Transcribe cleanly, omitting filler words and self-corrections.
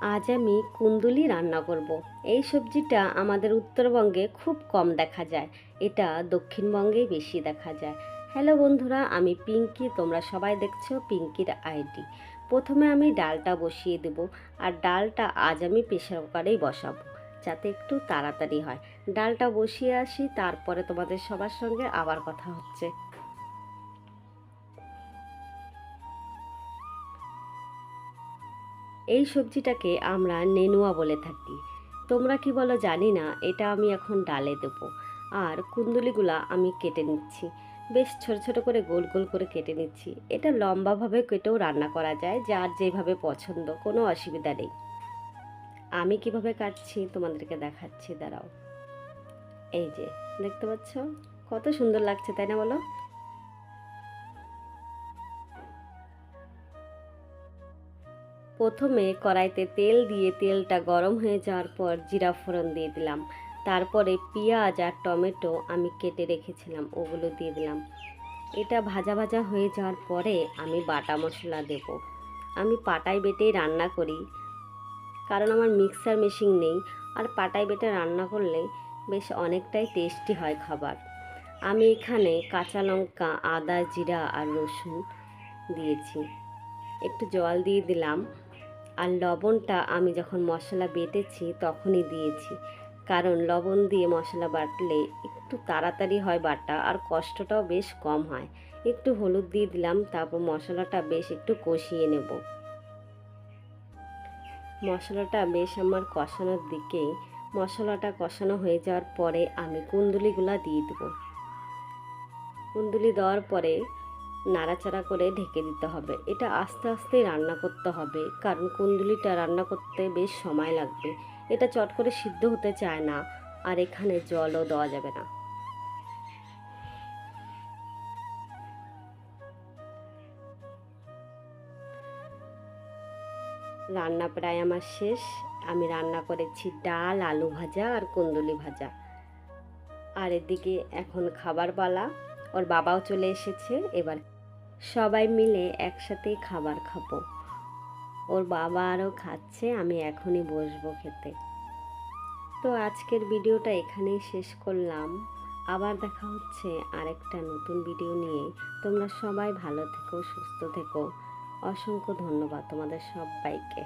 আজ আমি কুন্দুলি রান্না করব। এই সবজিটা আমাদের উত্তরবঙ্গে খুব কম দেখা যায়, এটা দক্ষিণবঙ্গেই বেশি দেখা যায়। হ্যালো বন্ধুরা, আমি পিঙ্কি, তোমরা সবাই দেখছো পিঙ্কির আইডি। প্রথমে আমি ডালটা বসিয়ে দেব, আর ডালটা আজ আমি প্রেসার কুকারেই বসাবো যাতে একটু তাড়াতাড়ি হয়। ডালটা বসিয়ে আসি, তারপরে তোমাদের সবার সঙ্গে আবার কথা হচ্ছে। এই সবজিটাকে আমরা নেনুয়া বলে থাকি, তোমরা কি বলো জানি না। এটা আমি এখন ডালে দেবো। আর কুন্দুলিগুলা আমি কেটে নিচ্ছি, বেশ ছোট ছোট করে গোল গোল করে কেটে নিচ্ছি। এটা লম্বাভাবে কেটেও রান্না করা যায়, যার যেভাবে পছন্দ, কোনো অসুবিধা নেই। আমি কিভাবে কাটছি তোমাদেরকে দেখাচ্ছি, দাঁড়াও। এই যে দেখতে পাচ্ছ, কত সুন্দর লাগছে তাই না বলো। প্রথমে কড়াইতে তেল দিয়ে তেলটা গরম হয়ে যাওয়ার পর জিরা ফোড়ন দিয়ে দিলাম। তারপরে পেঁয়াজ আর টমেটো আমি কেটে রেখেছিলাম, ওগুলো দিয়ে দিলাম। এটা ভাজা ভাজা হয়ে যাওয়ার পরে আমি বাটা মশলা দেব। আমি পাটায় বেটেই রান্না করি, কারণ আমার মিক্সার মেশিন নেই। আর পাটায় বেটে রান্না করলে বেশ অনেকটাই টেস্টি হয় খাবার। আমি এখানে কাঁচা লঙ্কা, আদা, জিরা আর রসুন দিয়েছি। একটু জল দিয়ে দিলাম। আর লবণটা আমি যখন মশলা বেটেছি তখনই দিয়েছি, কারণ লবণ দিয়ে মশলা বাটলে একটু তাড়াতাড়ি হয় বাটা, আর কষ্টটাও বেশ কম হয়। একটু হলুদ দিয়ে দিলাম, তারপর মশলাটা বেশ একটু কষিয়ে নেব। মশলাটা বেশ আমার কষানোর দিকে, মশলাটা কষানো হয়ে যাওয়ার পরে আমি কুন্দুলিগুলা দিয়ে দেবো। কুন্দুলি দেওয়ার পরে নাড়াচাড়া করে ঢেকে দিতে হবে। এটা আস্তে আস্তে রান্না করতে হবে, কারণ কুন্দুলিটা রান্না করতে বেশ সময় লাগবে। এটা চট করে সিদ্ধ হতে চায় না, আর এখানে জলও দেওয়া যাবে না। রান্না প্রায় আমার শেষ। আমি রান্না করেছি ডাল, আলু ভাজা আর কুন্দুলি ভাজা। আর এদিকে এখন খাবার পালা, ওর বাবাও চলে এসেছে। এবার সবাই মিলে একসাথেই খাবার খাবো। ওর বাবা আরও খাচ্ছে, আমি এখনই বসবো খেতে। তো আজকের ভিডিওটা এখানেই শেষ করলাম। আবার দেখা হচ্ছে আরেকটা নতুন ভিডিও নিয়ে। তোমরা সবাই ভালো থেকো, সুস্থ থেকো। অসংখ্য ধন্যবাদ তোমাদের সবাইকে।